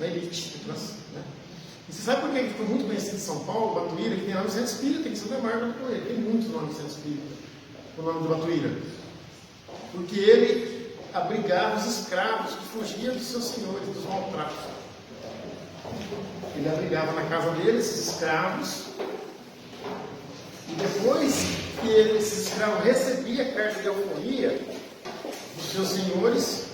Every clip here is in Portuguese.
na elite. Né? E você sabe por que ele ficou muito conhecido em São Paulo, Batuíra? Ele tem nome de centro espírita, tem que ser Bárbara com ele. Tem muitos nomes de centro espírita com o nome de Batuíra. Porque ele abrigava os escravos que fugiam dos seus senhores, dos maltratos. Ele abrigava na casa dele esses escravos. E depois que esses escravos recebiam a carta de alforria dos seus senhores,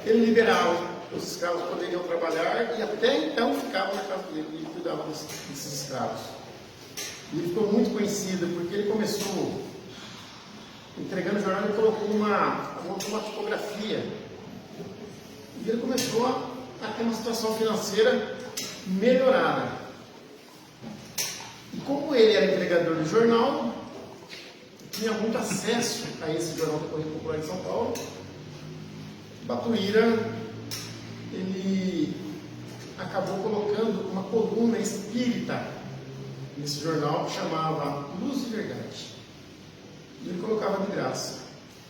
ele liberava. Os escravos poderiam trabalhar e até então ficavam na casa dele. Ele cuidava desses escravos. E ele ficou muito conhecido porque ele começou entregando o jornal e colocou uma tipografia. E ele começou a ter uma situação financeira melhorada. E como ele era entregador de jornal, tinha muito acesso a esse jornal da Correio Popular de São Paulo, Batuíra, ele acabou colocando uma coluna espírita nesse jornal que chamava Luz e Verdade. E ele colocava de graça.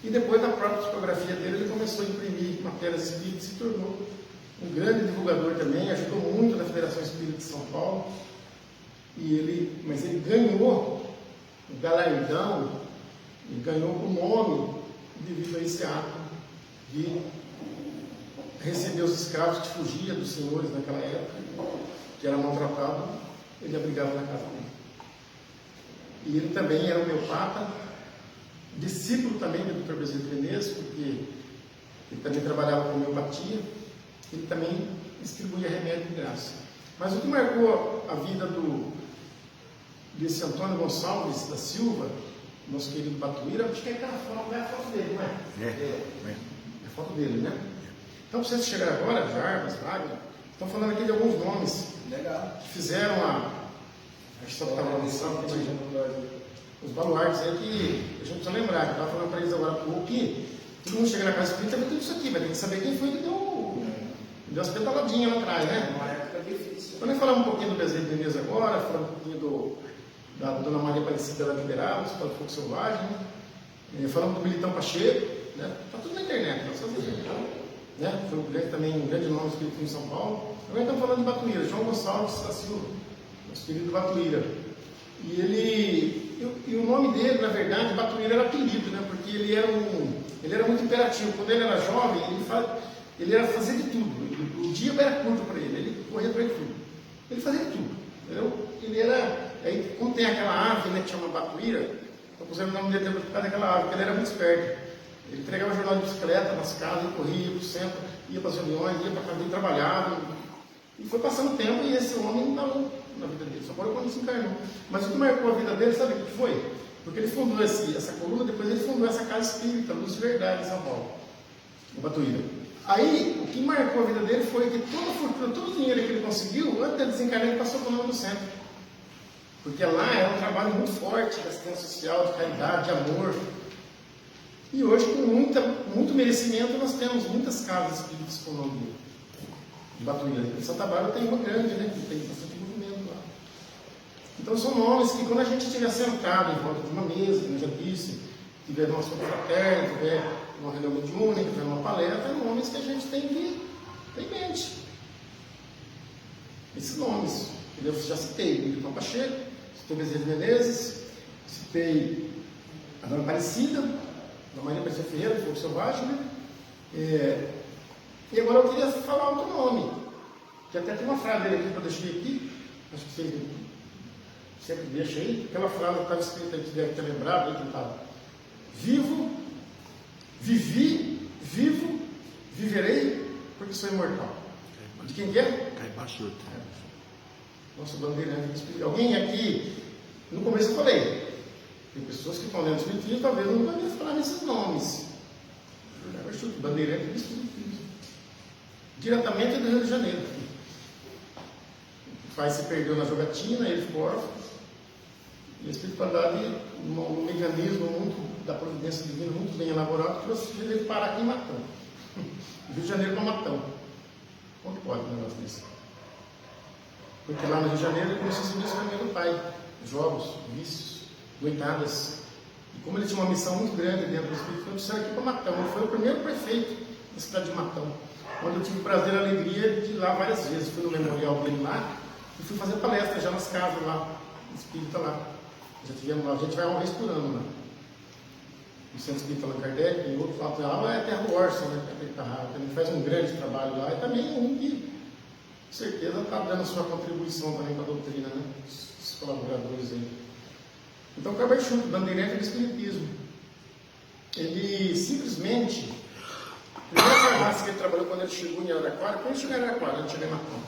E depois da própria tipografia dele, ele começou a imprimir matérias espíritas e se tornou um grande divulgador também, ajudou muito na Federação Espírita de São Paulo. Mas ele ganhou o galardão, ele ganhou o nome devido a esse ato de receber os escravos que fugiam dos senhores naquela época, que era maltratado, ele abrigava na casa dele. E ele também era homeopata, discípulo também do Dr. Bezerra de Menezes, porque ele também trabalhava com homeopatia, ele também distribuía remédio de graça. Mas o que marcou a vida desse Antônio Gonçalves da Silva, nosso querido Batuíra, acho que é aquela foto, é a foto dele, não é? É a foto dele, né? Então, para vocês chegar agora, Jarbas, Wagner, estão falando aqui de alguns nomes. Legal. Que fizeram acho que só estava lançando os baluartes aí que a gente precisa lembrar, que eu estava falando para eles agora há pouco que todo mundo chega na casa espírita e vai ter tudo isso aqui, vai ter que saber quem foi que deu as petaladinhas lá atrás, né? Uma época difícil. Então, nós falamos um pouquinho do Bezerra de Menezes agora, falamos um pouquinho da Dona Maria Aparecida da Liberada, do Fogo Selvagem, falamos do Militão Pacheco, né? Está tudo na internet, não só né? Foi também um grande nome escrito em São Paulo. Agora estamos falando de Batuíra, João Gonçalves da Silva, nosso querido Batuíra. E o nome dele, na verdade, Batuíra era apelido, né? Porque ele era muito imperativo. Quando ele era jovem, ele era fazer de tudo. O dia era curto para ele corria para ele tudo. Ele fazia de tudo. Ele era. Aí, como tem aquela ave, né, que chama Batuíra, eu puseram o nome dele por causa daquela ave, porque ele era muito esperto. Ele entregava jornal de bicicleta nas casas, ele corria para o centro, ia para as reuniões, ia para a casa dele, trabalhava. E foi passando o tempo e esse homem não estava na vida dele, só agora quando se encarnou. Mas o que marcou a vida dele, sabe o que foi? Porque ele fundou essa coluna, depois ele fundou essa casa espírita, Luz de Verdade, em São Paulo, em Batuíra. Aí, o que marcou a vida dele foi que toda a fortuna, todo o dinheiro que ele conseguiu, antes de desencarnar, ele passou para o nome do centro. Porque lá era um trabalho muito forte de assistência social, de caridade, de amor. E hoje, com muito merecimento, nós temos muitas casas espíritas com o nome dele. De Batuíra. Em Santa Bárbara tem uma grande, né? Que tem bastante movimento lá. Então são nomes que quando a gente estiver sentado em volta de uma mesa, como eu já disse, tiver numa assunto fraterno, tiver numa reunião mediúnica, tiver numa palestra, são nomes que a gente tem que ter em mente. Esses nomes, eu já citei, Militão Pacheco, citei Bezerra de Menezes, citei a Dona Aparecida, Dona Maria Aparecida Ferreira, do Fogo Selvagem, né? E agora eu queria falar outro nome, que até tem uma frase dele aqui que eu deixei aqui, acho que você sempre deixa aí, aquela frase que estava escrita aí, que deve ter lembrado, que estava: vivo, viverei, porque sou imortal. De quem que é? Caibachuta. Nossa bandeirante. Alguém aqui, no começo eu falei, tem pessoas que estão lendo o Espiritismo, talvez não vão falar nesses nomes. Caibachuta, bandeirante do Espiritismo. Diretamente do Rio de Janeiro. O pai se perdeu na jogatina, ele ficou órfão. E a espiritualidade, um mecanismo da providência divina muito bem elaborado, trouxe ele parar aqui em Matão. Rio de Janeiro para Matão. Como que pode um negócio desse? Porque lá no Rio de Janeiro ele começou a se missionar do pai. Jogos, vícios, noitadas. E como ele tinha uma missão muito grande dentro do Espírito Santo, ele saiu aqui para Matão. Ele foi o primeiro prefeito da cidade de Matão. onde eu tive o prazer e a alegria de ir lá várias vezes. Fui no memorial dele lá e fui fazer palestra já nas casas lá, espírita lá. Já tivemos lá, a gente vai uma vez por ano lá. No Centro Espírita Allan Kardec, e outro lá é Terra Orson, né? Também faz um grande trabalho lá, e também um que, com certeza, está dando a sua contribuição também para a doutrina, né? Os colaboradores aí. Então, Kleber Schulte, bandeirante do Espiritismo, ele simplesmente, a primeira farmácia que ele trabalhou quando ele chegou em Araraquara, quando ele chegou em Araraquara, ele chegou em Matão.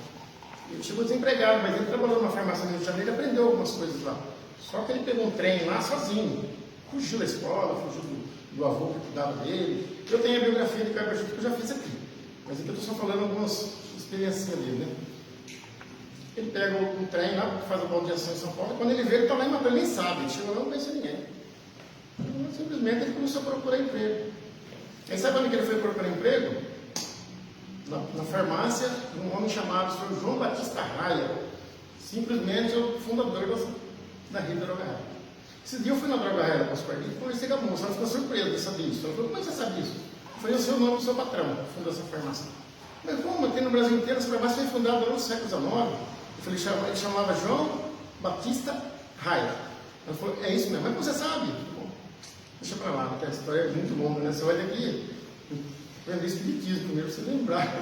Ele chegou desempregado, mas ele trabalhou numa farmácia no Rio de Janeiro e aprendeu algumas coisas lá. Só que ele pegou um trem lá sozinho, fugiu da escola, fugiu do avô que cuidava dele. Eu tenho a biografia de Kleber Schulte que eu já fiz aqui, mas aqui eu estou só falando algumas experiências dele, né? Ele pega um trem lá, faz a baldeação em São Paulo, e quando ele vê, ele está lá em Matão, ele nem sabe, ele chegou lá e não conhecia ninguém. Então, simplesmente ele começou a procurar emprego. Aí sabe onde que ele foi procurar emprego? Na farmácia de um homem chamado Sr. João Batista Raia, simplesmente o fundador da Rede Droga Raia. Esse dia eu fui na Droga Raia da Pascoal e conversei com a moça, ela ficou surpresa de saber isso. Ela falou, como é que você sabe isso? Eu falei, eu sei o nome do seu patrão, que fundou essa farmácia. Mas como? Tem no Brasil inteiro, essa farmácia foi fundada no século XIX. Eu falei, ele chamava João Batista Raia. Ela falou, é isso mesmo, mas você sabe? Bom, deixa pra lá, porque a história é muito longa, né? Você vai daqui aprender espiritismo primeiro, pra você lembrar.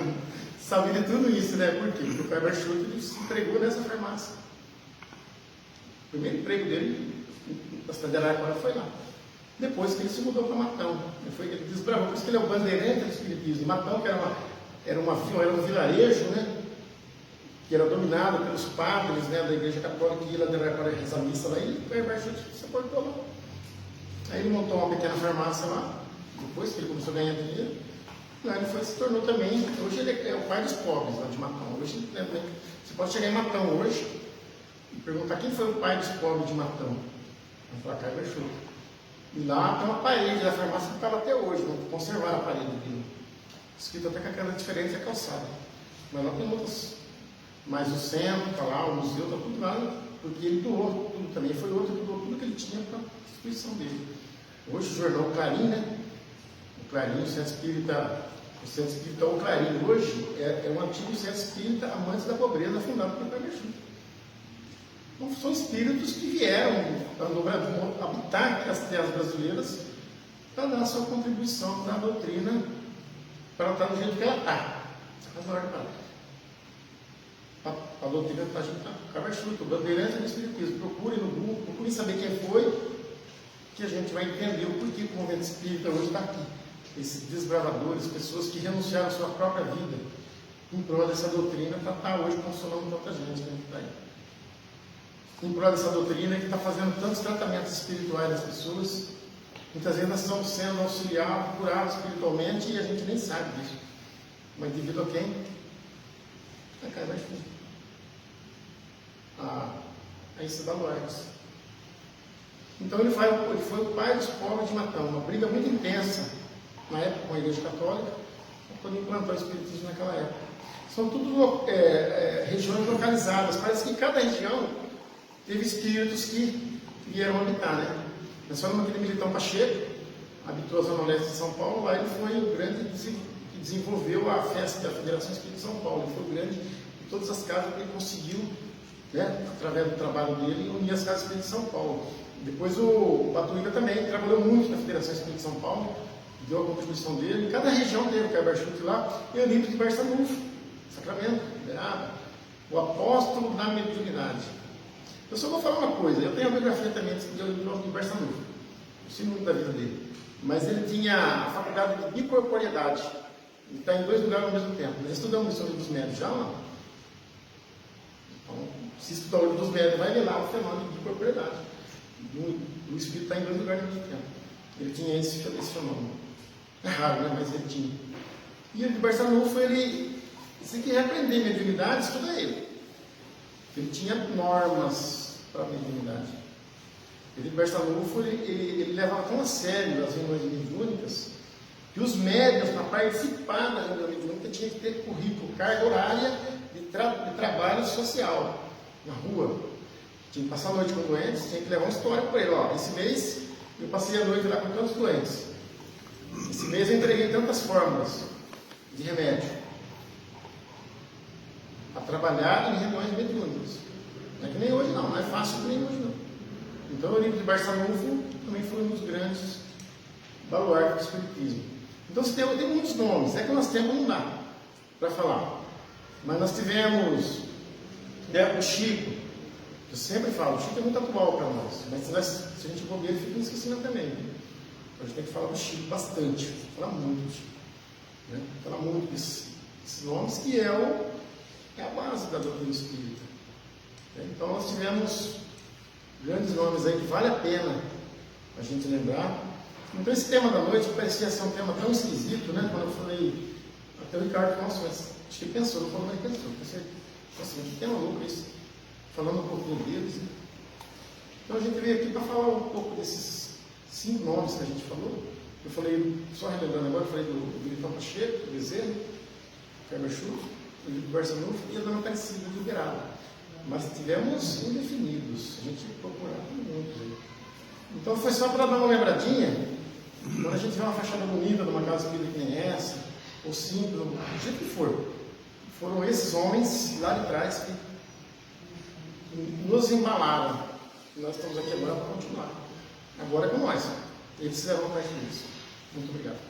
Sabe de tudo isso, né? Por quê? Porque o Kleber Schulte se empregou nessa farmácia. O primeiro emprego dele na cidade de Araraquara foi lá. Depois que ele se mudou para Matão. Ele desbravou, por isso que ele é o bandeirante do espiritismo. Matão, que era um vilarejo, né? Que era dominado pelos padres, né, da Igreja Católica, que ia lá de Araraquara rezar a missa lá, e o Kleber Schulte se aportou lá. Aí ele montou uma pequena farmácia lá, depois que ele começou a ganhar dinheiro. Lá ele se tornou também, hoje ele é o pai dos pobres lá de Matão. Hoje, né, você pode chegar em Matão hoje e perguntar quem foi o pai dos pobres de Matão. Vai falar Kleber Schulte. E lá tem uma parede da farmácia que estava até hoje, não conservaram a parede aqui. Escrito até com aquela diferença é calçada. Mas lá tem outras. Mas o centro está lá, o museu está tudo lá, porque ele doou tudo também. Foi outro que doou tudo que ele tinha para a instituição dele. Hoje o jornal Clarim, né? O Clarim, o Centro Espírita O Clarim, hoje é um antigo Centro Espírita Amantes da Pobreza, fundado por Kleber Schulte. Então, são espíritos que vieram habitar as terras brasileiras para dar a sua contribuição na doutrina, para ela estar do jeito que ela está. A doutrina está junto com Kleber Schulte, o bandeirante do espiritismo. Procurem no Google, procurem saber quem foi, que a gente vai entender o porquê o movimento espírita hoje está aqui. Esses desbravadores, pessoas que renunciaram à sua própria vida em prol dessa doutrina para estar hoje consolando tanta gente que está aí. Em prol dessa doutrina que está fazendo tantos tratamentos espirituais das pessoas, muitas vezes nós estamos sendo auxiliados, curados espiritualmente e a gente nem sabe disso. Mas devido a quem? A Kleber Schulte. A Issa Lourdes. Então ele foi o pai dos pobres de Matão, uma briga muito intensa na época com a Igreja Católica, para poder implantar o espiritismo naquela época. São tudo regiões localizadas, parece que cada região teve espíritos que vieram habitar, né? Nós falamos aqui de Militão Pacheco, habitou a Zona Leste de São Paulo, lá ele foi o grande que desenvolveu a festa da Federação Espírita de São Paulo, ele foi o grande de todas as casas que ele conseguiu, né, através do trabalho dele, unir as casas espíritas de São Paulo. Depois o Batuíba também trabalhou muito na Federação Espírita de São Paulo, deu a contribuição dele. Em cada região teve o Kleber Schulte lá, e o livro de Barçanufo, Sacramento, Uberaba, o apóstolo da mediunidade. Eu só vou falar uma coisa, eu tenho a biografia também de Barçanufo, eu sei muito da vida dele, mas ele tinha a faculdade de bicorporeidade, ele está em 2 lugares ao mesmo tempo. Nós estudamos isso no Livro dos Médios já, não? Então, se estudar o Livro dos Médios, vai ver lá o fenômeno de bicorporeidade. O espírito está em 2 lugares ao mesmo tempo. Ele tinha esse fenômeno. É raro, né? Mas ele tinha. E o de Barçanufo, se quer aprender mediunidade, estuda ele. Ele tinha normas para a mediunidade. Ele de Barçanufo, ele levava tão a sério as reuniões mediúnicas que os médiuns, para participar da reunião mediúnica, tinham que ter currículo, carga horária de trabalho social na rua. Tinha que passar a noite com doentes, tinha que levar uma história para ele. Ó, esse mês eu passei a noite lá com tantos doentes. Esse mês eu entreguei tantas fórmulas de remédio. trabalhar em reuniões mediúnicas. Não é que nem hoje não é fácil que nem hoje não. Então o Eurípides de Barçanufo também foi um dos grandes baluartes do Espiritismo. Então tem muitos nomes, é que nós temos não dá para falar. Mas nós tivemos o Chico, eu sempre falo, o Chico é muito atual para nós, mas se a gente bobear, ele fica no esquecimento também. Né? A gente tem que falar do Chico bastante, falar muito do Chico. Né? Falar muito desses nomes, que é a base da doutrina espírita. Então nós tivemos grandes nomes aí que vale a pena a gente lembrar. Então esse tema da noite parecia ser um tema tão esquisito, né? Quando eu falei, até o Ricardo, nossa, mas acho que ele pensou, não falou, mas ele pensou. Pensei, nossa, que tema louco isso, falando um pouquinho deles. Né? Então a gente veio aqui para falar um pouco desses 5 nomes que a gente falou. Eu falei, só relembrando agora, eu falei do Militão Pacheco, do Bezerra, do Carmachuco, do Eurípides de Barçanufo e a Dona Aparecida de Uberaba. Mas tivemos indefinidos, a gente procurava muito aí. Então foi só para dar uma lembradinha, quando a gente vê uma fachada bonita de uma casa espírita que nem essa, ou simples, do jeito que for, foram esses homens lá de trás que nos embalaram. Nós estamos aqui agora para continuar. Agora é com nós. Eles fizeram parte disso. Muito obrigado.